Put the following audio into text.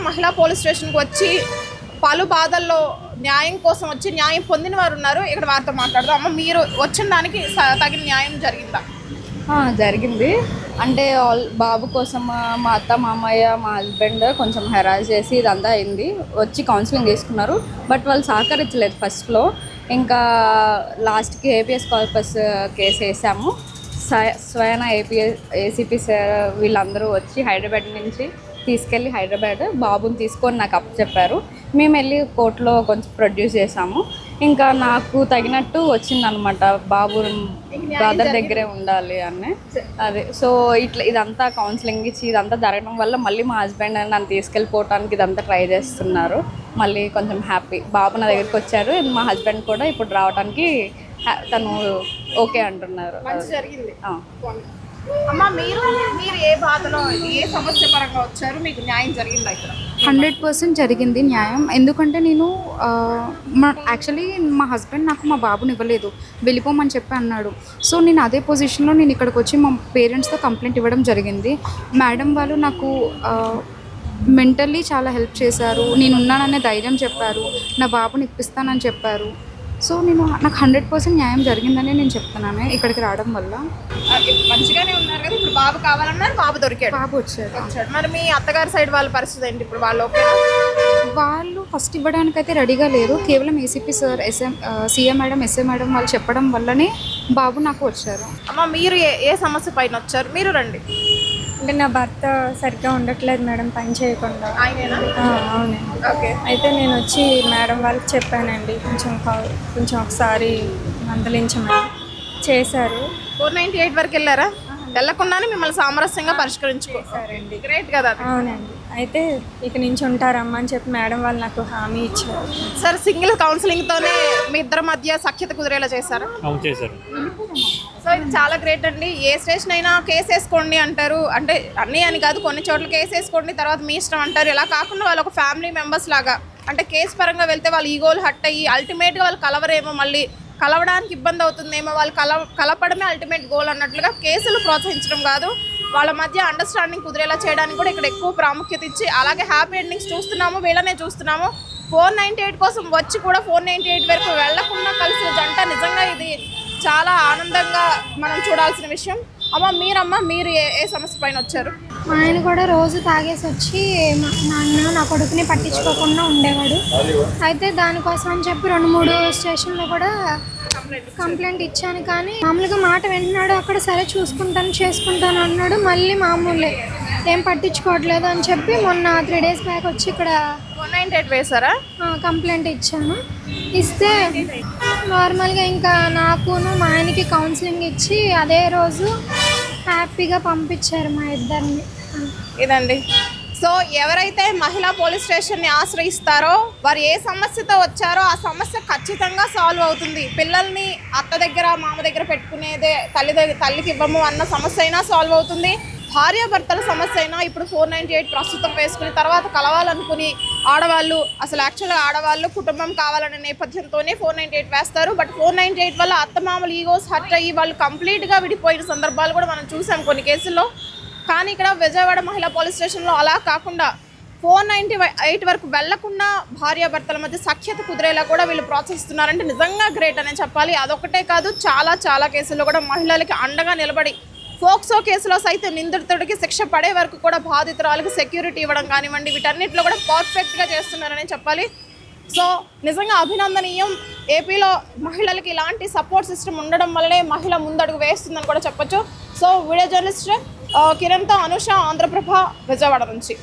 మహిళా పోలీస్ స్టేషన్కి వచ్చి పలు బాధల్లో న్యాయం కోసం వచ్చి న్యాయం పొందిన వారు ఉన్నారు. ఇక్కడ వారితో మాట్లాడదాం. అమ్మ, మీరు వచ్చిన దానికి తగిన న్యాయం జరిగిందా? జరిగింది. అంటే బాబు కోసం మా అత్త మామయ్య మా హస్బెండ్ కొంచెం హెరాస్ చేసి ఇదంతా అయింది. వచ్చి కౌన్సిలింగ్ తీసుకున్నారు. బట్ వాళ్ళు సహకరించలేదు ఫస్ట్లో. ఇంకా లాస్ట్కి ఏపీఎస్ కార్పస్ కేసు వేసాము. స్వయన ఏసీపీ సార్ వీళ్ళందరూ వచ్చి హైదరాబాద్ నుంచి తీసుకెళ్ళి హైదరాబాద్ బాబుని తీసుకొని నాకు చెప్పారు. మేము వెళ్ళి కోర్టులో కొంచెం ప్రొడ్యూస్ చేసాము. ఇంకా నాకు తగినట్టు వచ్చిందనమాట. బాబు బ్రదర్ దగ్గరే ఉండాలి అని. అదే సో ఇదంతా కౌన్సిలింగ్ ఇచ్చి ఇదంతా జరగడం వల్ల మళ్ళీ మా హస్బెండ్ నన్ను తీసుకెళ్ళిపోవటానికి ఇదంతా ట్రై చేస్తున్నారు. మళ్ళీ కొంచెం హ్యాపీ. బాబు నా దగ్గరికి వచ్చారు. మా హస్బెండ్ కూడా ఇప్పుడు రావడానికి తను ఓకే అంటున్నారు. జరిగింది. అమ్మ, మీరు ఏ బాధలో ఏ సమస్య పరంగా వచ్చారు? మీకు న్యాయం జరిగిందా? ఇక్కడ 100% జరిగింది న్యాయం. ఎందుకంటే నేను యాక్చువల్లీ మా హస్బెండ్ నాకు మా బాబుని ఇవ్వలేదు, వెళ్ళిపోమని చెప్పి అన్నాడు. సో నేను అదే పొజిషన్లో నేను ఇక్కడికి వచ్చి మా పేరెంట్స్తో కంప్లైంట్ ఇవ్వడం జరిగింది. మేడం వాళ్ళు నాకు మెంటల్లీ చాలా హెల్ప్ చేశారు. నేను ఉన్నాననే ధైర్యం చెప్పారు. నా బాబుని ఇప్పిస్తానని చెప్పారు. సో నాకు 100% న్యాయం జరిగిందని నేను చెప్తున్నాను ఇక్కడికి రావడం వల్ల. మంచిగానే ఉన్నారు కదా. ఇప్పుడు బాబు కావాలన్నారు, బాబు దొరికాడు, బాబు వచ్చాడు. మరి మీ అత్తగారి సైడ్ వాళ్ళ పరిస్థితి ఏంటి? ఇప్పుడు వాళ్ళు ఫస్ట్ ఇవ్వడానికైతే రెడీగా లేరు. కేవలం ACP sir, CM madam, SA madam వాళ్ళు చెప్పడం వల్లనే బాబు నాకు వచ్చారు. అమ్మ, మీరు ఏ సమస్య పైన వచ్చారు? మీరు రండి. అంటే నా భర్త సరిగ్గా ఉండట్లేదు మేడం, పని చేయకుండా. అవునండి. ఓకే. అయితే నేను వచ్చి మేడం వాళ్ళకి చెప్పానండి, కొంచెం ఒకసారి మందలించమని. చేశారు. 498 వరకు వెళ్ళారా? వెళ్ళకుండానే మిమ్మల్ని సామరస్యంగా పరిష్కరించుకోసారండి. గ్రేట్ కదా. అవునండి. అయితే ఇక నుంచి ఉంటారమ్మా అని చెప్పి మేడం వాళ్ళు నాకు హామీ ఇచ్చారు. సార్, సింగిల్ కౌన్సిలింగ్తోనే మీ ఇద్దరి మధ్య సఖ్యత కుదిరేలా చేశారు. సో ఇది చాలా గ్రేట్ అండి. ఏ స్టేషన్ అయినా కేసు వేసుకోండి అంటారు. అంటే అన్నీ అని కాదు, కొన్ని చోట్ల కేసు వేసుకోండి, తర్వాత మీ ఇష్టం అంటారు. ఇలా కాకుండా వాళ్ళు ఒక ఫ్యామిలీ మెంబర్స్ లాగా, అంటే కేసు పరంగా వెళ్తే వాళ్ళు ఈగోలు హట్ అయ్యి అల్టిమేట్గా వాళ్ళు కలవరేమో, మళ్ళీ కలవడానికి ఇబ్బంది అవుతుందేమో, వాళ్ళు కలపడమే అల్టిమేట్ గోల్ అన్నట్లుగా కేసులు ప్రోత్సహించడం కాదు, వాళ్ళ మధ్య అండర్స్టాండింగ్ కుదిరేలా చేయడానికి కూడా ఇక్కడ ఎక్కువ ప్రాముఖ్యత ఇచ్చి, అలాగే హ్యాపీ ఎండింగ్స్ చూస్తున్నాము, వీళ్ళనే చూస్తున్నాము. 498 కోసం వచ్చి కూడా 498 వరకు వెళ్లకుండా కలిసిన జంట నిజంగా ఇది చాలా ఆనందంగా మనం చూడాల్సిన విషయం. మీరు ఏ సమస్య పైన వచ్చారు? మా ఆయన కూడా రోజు తాగేసి వచ్చి నా కొడుకుని పట్టించుకోకుండా ఉండేవాడు. అయితే దానికోసం అని చెప్పి 2-3 స్టేషన్లో కూడా కంప్లైంట్ ఇచ్చాను. కానీ మామూలుగా మాట వింటున్నాడు. అక్కడ సరే చేసుకుంటాను అన్నాడు. మళ్ళీ మామూలే, ఏం పట్టించుకోవట్లేదు అని చెప్పి మొన్న 3 days బ్యాక్ వచ్చి ఇక్కడ 498 వేశారా? కంప్లైంట్ ఇచ్చాను. ఇస్తే నార్మల్గా ఇంకా నాకును మా ఆయనకి కౌన్సిలింగ్ ఇచ్చి అదే రోజు హ్యాపీగా పంపించారు మా ఇద్దరిని. ఇదండి. సో ఎవరైతే మహిళా పోలీస్ స్టేషన్ని ఆశ్రయిస్తారో వారు ఏ సమస్యతో వచ్చారో ఆ సమస్య ఖచ్చితంగా సాల్వ్ అవుతుంది. పిల్లల్ని అత్త దగ్గర మామ దగ్గర పెట్టుకునేదే తల్లికి ఇవ్వము అన్న సమస్య అయినా సాల్వ్ అవుతుంది. భార్యాభర్తల సమస్య అయినా ఇప్పుడు 498 ప్రస్తుతం వేసుకుని తర్వాత కలవాలనుకుని ఆడవాళ్ళు, అసలు యాక్చువల్గా ఆడవాళ్ళు కుటుంబం కావాలనే నేపథ్యంతోనే 498 వేస్తారు. బట్ 498 వల్ల అత్తమామలు ఈగోస్ హర్ట్ అయ్యి వాళ్ళు కంప్లీట్గా విడిపోయిన సందర్భాలు కూడా మనం చూసాం కొన్ని కేసుల్లో. కానీ ఇక్కడ విజయవాడ మహిళా పోలీస్ స్టేషన్లో అలా కాకుండా 498 వరకు వెళ్లకుండా భార్యాభర్తల మధ్య సఖ్యత కుదిరేలా కూడా వీళ్ళు ప్రోత్సహిస్తున్నారంటే నిజంగా గ్రేట్ అనే చెప్పాలి. అదొకటే కాదు, చాలా కేసుల్లో కూడా మహిళలకి అండగా నిలబడి ఫోక్సో కేసులో సైతం నిందితుడికి శిక్ష పడే వరకు కూడా బాధితురాలకు సెక్యూరిటీ ఇవ్వడం కానివ్వండి, వీటన్నిటిలో కూడా పర్ఫెక్ట్గా చేస్తున్నారని చెప్పాలి. సో నిజంగా అభినందనీయం. ఏపీలో మహిళలకి ఇలాంటి సపోర్ట్ సిస్టమ్ ఉండడం వల్లనే మహిళ ముందడుగు వేస్తుందని కూడా చెప్పొచ్చు. సో వీడియో జర్నలిస్ట్ కిరణ్తో అనుష, ఆంధ్రప్రభ, విజయవాడ నుంచి.